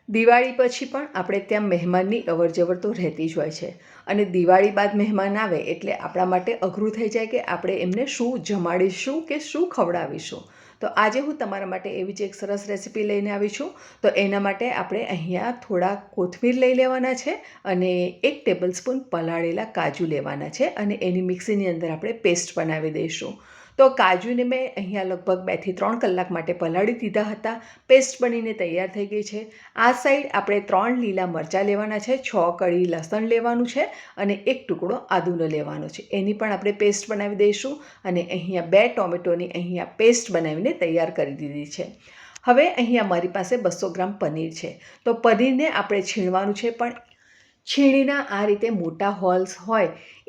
દિવાળી પછી પણ આપણે ત્યાં મહેમાનની અવરજવર તો રહેતી જ હોય છે અને દિવાળી બાદ મહેમાન આવે એટલે આપણા માટે અઘરું થઈ જાય કે આપણે એમને શું જમાડીશું કે શું ખવડાવીશું. તો આજે હું તમારા માટે એવી જ એક સરસ રેસીપી લઈને આવી છું. તો એના માટે આપણે અહીંયા થોડા કોથમીર લઈ લેવાના છે અને 1 ટેબલસ્પૂન પલાળેલા કાજુ લેવાના છે અને એની મિક્સીની અંદર આપણે પેસ્ટ બનાવી દઈશું. તો કાજુને મેં અહીંયા લગભગ 2 થી 3 કલાક માટે પલાળી દીધા હતા. પેસ્ટ બનીને તૈયાર થઈ ગઈ છે. આ સાઈડ આપણે 3 લીલા મરચાં લેવાના છે, 6 કળી લસણ લેવાનું છે અને 1 ટુકડો આદુનો લેવાનો છે. એની પણ આપણે પેસ્ટ બનાવી દઈશું અને અહીંયા 2 ટોમેટોની અહીંયા પેસ્ટ બનાવીને તૈયાર કરી દીધી છે. હવે અહીંયા મારી પાસે 200 ગ્રામ પનીર છે. તો પનીરને આપણે છીણવાનું છે, પણ છીણીના આ રીતે મોટા હોલ્સ હોય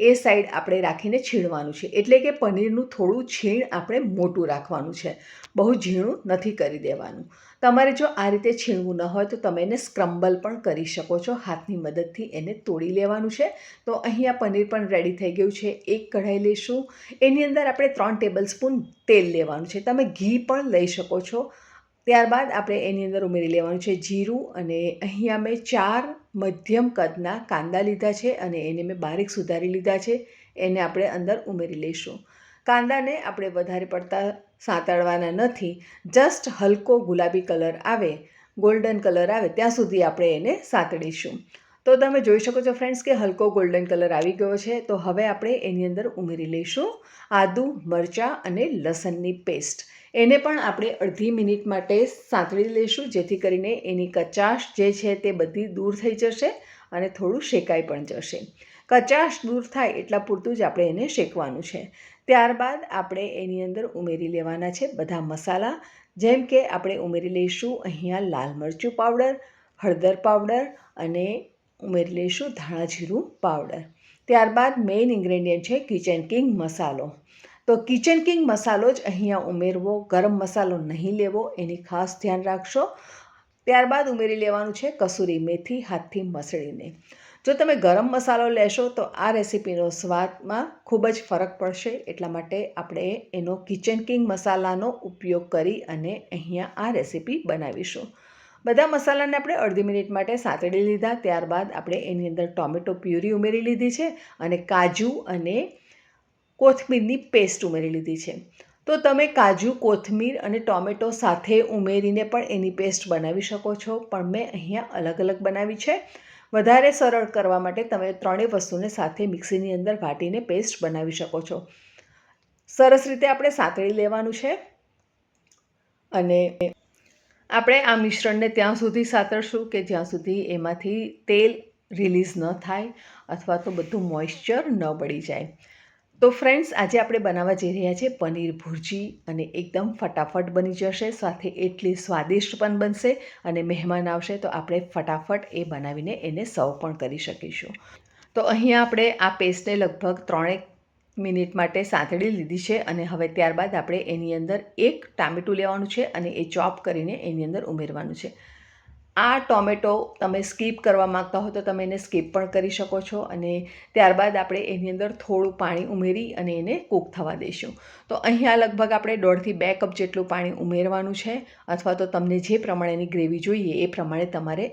એ સાઈડ આપણે રાખીને છીણવાનું છે. એટલે કે પનીરનું થોડું છીણ આપણે મોટું રાખવાનું છે, બહુ ઝીણું નથી કરી દેવાનું. તમારે જો આ રીતે છીણવું ન હોય તો તમે એને સ્ક્રમ્બલ પણ કરી શકો છો, હાથની મદદથી એને તોડી લેવાનું છે. તો અહીંયા પનીર પણ રેડી થઈ ગયું છે. એક કઢાઈ લઈશું, એની અંદર આપણે 3 ટેબલસ્પૂન તેલ લેવાનું છે. તમે ઘી પણ લઈ શકો છો. ત્યારબાદ આપણે એની અંદર ઉમેરી લેવાનું છે જીરું અને અહીંયા મેં 4 મધ્યમ કદના કાંદા લીધા છે અને એને મેં બારીક સુધારી લીધા છે. એને આપણે અંદર ઉમેરી લઈશું. કાંદાને આપણે વધારે પડતા સાંતળવાના નથી, જસ્ટ હલકો ગુલાબી કલર આવે, ગોલ્ડન કલર આવે ત્યાં સુધી આપણે એને સાંતળીશું. તો તમે જોઈ શકો છો ફ્રેન્ડ્સ કે હલકો ગોલ્ડન કલર આવી ગયો છે. તો હવે આપણે એની અંદર ઉમેરી લઈશું આદું, મરચાં અને લસણની પેસ્ટ. એને પણ આપણે અડધી મિનિટ માટે સાંતળી લઈશું, જેથી કરીને એની કચાશ જે છે તે બધી દૂર થઈ જશે અને થોડું શેકાઈ પણ જશે. કચાશ દૂર થાય એટલા પૂરતું જ આપણે એને શેકવાનું છે. ત્યારબાદ આપણે એની અંદર ઉમેરી લેવાના છે બધા મસાલા, જેમ કે આપણે ઉમેરી લઈશું અહીંયા લાલ મરચું પાવડર, હળદર પાવડર અને ઉમેરી લઈશું ધાણા જીરું પાવડર. ત્યારબાદ મેઇન ઇન્ગ્રેડિયન્ટ છે કિચન કિંગ મસાલો. તો કિચન કિંગ મસાલો જ અહીંયા ઉમેરવો, ગરમ મસાલો નહીં લેવો, એની ખાસ ધ્યાન રાખશો. ત્યારબાદ ઉમેરી લેવાનું છે કસૂરી મેથી હાથથી મસળીને. જો તમે ગરમ મસાલો લેશો તો આ રેસીપીનો સ્વાદમાં ખૂબ જ ફરક પડશે, એટલા માટે આપણે એનો કિચન કિંગ મસાલાનો ઉપયોગ કરી અને અહીંયા આ રેસીપી બનાવીશું. બધા મસાલાને આપણે અડધી મિનિટ માટે સાંતળી લીધા. ત્યારબાદ આપણે એની અંદર ટોમેટો પ્યુરી ઉમેરી લીધી છે અને કાજુ અને કોથમીરની પેસ્ટ ઉમેરી લીધી છે. તો તમે કાજુ, કોથમીર અને ટોમેટો સાથે ઉમેરીને પણ એની પેસ્ટ બનાવી શકો છો, પણ મેં અહીંયા અલગ અલગ બનાવી છે. વધારે સરળ કરવા માટે તમે ત્રણેય વસ્તુને સાથે મિક્સીની અંદર વાટીને પેસ્ટ બનાવી શકો છો. સરસ રીતે આપણે સાંતળી લેવાનું છે અને આપણે આ મિશ્રણને ત્યાં સુધી સાંતળશું કે જ્યાં સુધી એમાંથી તેલ રિલીઝ ન થાય અથવા તો બધું મોઇશ્ચર ન બળી જાય. તો ફ્રેન્ડ્સ, આજે આપણે બનાવવા જઈ રહ્યા છીએ પનીર ભુરજી અને એકદમ ફટાફટ બની જશે, સાથે એટલી સ્વાદિષ્ટ પણ બનશે અને મહેમાન આવશે તો આપણે ફટાફટ એ બનાવીને એને સર્વ પણ કરી શકીશું. તો અહીંયા આપણે આ પેસ્ટને લગભગ 3 મિનિટ માટે સાંતળી લીધી છે અને હવે ત્યારબાદ આપણે એની અંદર 1 ટામેટું લેવાનું છે અને એ ચોપ કરીને એની અંદર ઉમેરવાનું છે. આ ટોમેટો તમે સ્કીપ કરવા માગતા હો તો તમે એને સ્કીપ પણ કરી શકો છો અને ત્યારબાદ આપણે એની અંદર થોડું પાણી ઉમેરી અને એને કૂક થવા દઈશું. તો અહીંયા લગભગ આપણે 1.5 થી 2 કપ જેટલું પાણી ઉમેરવાનું છે, અથવા તો તમને જે પ્રમાણેની ગ્રેવી જોઈએ એ પ્રમાણે તમારે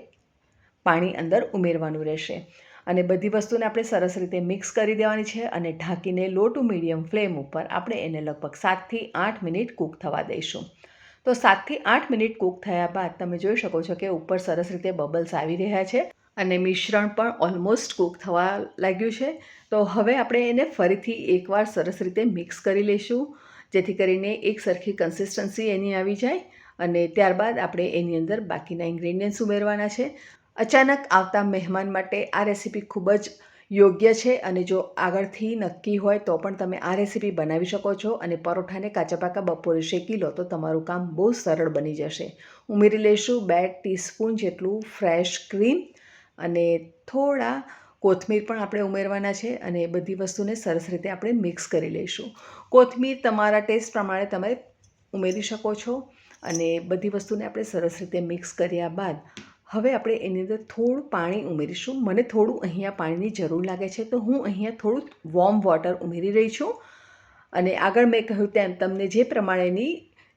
પાણી અંદર ઉમેરવાનું રહેશે. અને બધી વસ્તુને આપણે સરસ રીતે મિક્સ કરી દેવાની છે અને ઢાંકીને લો ટુ મીડિયમ ફ્લેમ ઉપર આપણે એને લગભગ 7 થી 8 મિનિટ કૂક થવા દઈશું. તો 7 થી 8 મિનિટ કૂક થયા બાદ તમે જોઈ શકો છો કે ઉપર સરસ રીતે બબલ્સ આવી રહ્યા છે અને મિશ્રણ પણ ઓલમોસ્ટ કૂક થવા લાગ્યું છે. તો હવે આપણે એને ફરીથી એકવાર સરસ રીતે મિક્સ કરી લઈશું, જેથી કરીને એક સરખી કન્સિસ્ટન્સી એની આવી જાય અને ત્યારબાદ આપણે એની અંદર બાકીના ઇન્ગ્રેડિયન્ટ્સ ઉમેરવાના છે. અચાનક આવતા મહેમાન માટે આ રેસીપી ખૂબ જ યોગ્ય છે અને જો આગળથી નક્કી હોય તો પણ તમે આ રેસીપી બનાવી શકો છો અને પરોઠાને કાચા પાકા બપોરે શેકી લો તો તમારું કામ બહુ સરળ બની જશે. ઉમેરી લઈશું 2 ટીસ્પૂન જેટલું ફ્રેશ ક્રીમ અને થોડા કોથમીર પણ આપણે ઉમેરવાના છે અને બધી વસ્તુને સરસ રીતે આપણે મિક્સ કરી લઈશું. કોથમીર તમારા ટેસ્ટ પ્રમાણે તમે ઉમેરી શકો છો અને બધી વસ્તુને આપણે સરસ રીતે મિક્સ કર્યા બાદ હવે આપણે એની અંદર થોડું પાણી ઉમેરીશું. મને થોડું અહીંયા પાણીની જરૂર લાગે છે તો હું અહીંયા થોડું વોર્મ વોટર ઉમેરી રહી છું અને આગળ મેં કહ્યું તેમ તમને જે પ્રમાણેની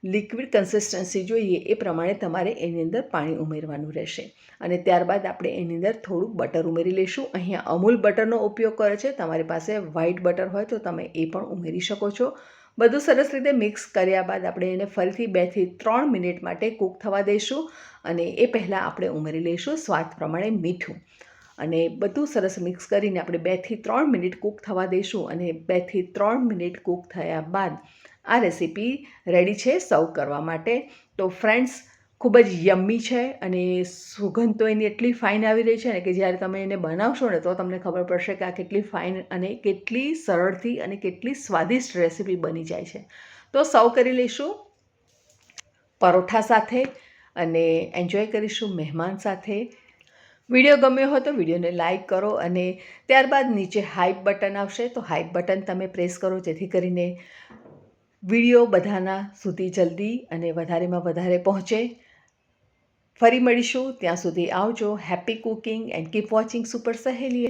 લિક્વિડ કન્સિસ્ટન્સી જોઈએ એ પ્રમાણે તમારે એની અંદર પાણી ઉમેરવાનું રહેશે. અને ત્યારબાદ આપણે એની અંદર થોડુંક બટર ઉમેરી લઈશું. અહીંયા અમૂલ બટરનો ઉપયોગ કરે છે, તમારી પાસે વ્હાઇટ બટર હોય તો તમે એ પણ ઉમેરી શકો છો. બધું સરસ રીતે મિક્સ કર્યા બાદ આપણે એને ફરીથી 2 થી 3 મિનિટ માટે કૂક થવા દઈશું. અને એ પહેલાં આપણે ઉમેરી લઈશું સ્વાદ પ્રમાણે મીઠું. અને બધું સરસ મિક્સ કરીને આપણે 2 થી 3 મિનિટ કૂક થવા દઈશું. અને 2 થી 3 મિનિટ કૂક થયા બાદ આ રેસીપી રેડી છે સર્વ કરવા માટે. તો ફ્રેન્ડ્સ, ખૂબ જ યમ્મી છે અને સુગંધ તો એની એટલી ફાઇન આવી રહી છે ને કે જ્યારે તમે એને બનાવશો ને તો તમને ખબર પડશે કે આ કેટલી ફાઇન અને કેટલી સરળથી અને કેટલી સ્વાદિષ્ટ રેસીપી બની જાય છે. તો સર્વ કરી લઈશું પરોઠા સાથે અને એન્જોય કરીશું મહેમાન સાથે. વિડીયો ગમ્યો હોય તો વિડીયોને લાઇક કરો અને ત્યારબાદ નીચે હાઇપ બટન આવશે તો હાઇપ બટન તમે પ્રેસ કરો, જેથી કરીને વિડીયો બધાના સુધી જલ્દી અને વધારેમાં વધારે પહોંચે. ફરી મળીશું, ત્યાં સુધી આવજો. Happy cooking and keep watching super સહેલી.